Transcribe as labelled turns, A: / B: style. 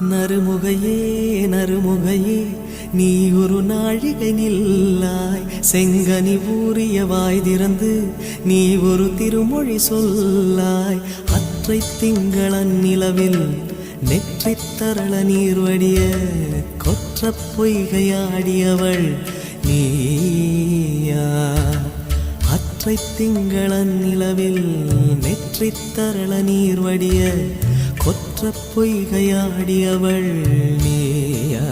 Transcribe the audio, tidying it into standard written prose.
A: நறுமுகையே நறுமுகையே நீ ஒரு நாழிகை நில்லாய் செங்கனி ஊறிய வாய் திறந்து நீ ஒரு திருமொழி சொல்லாய் அற்றை திங்களன் நிலவில் நெற்றித் தரள நீர் வடிய கொற்ற பொய்கையாடியவள் நீயா அற்றை திங்களன் நிலவில் நெற்றித் தரள நீர் வடிய கொற்ற பொய்கையாடியவள் நீயா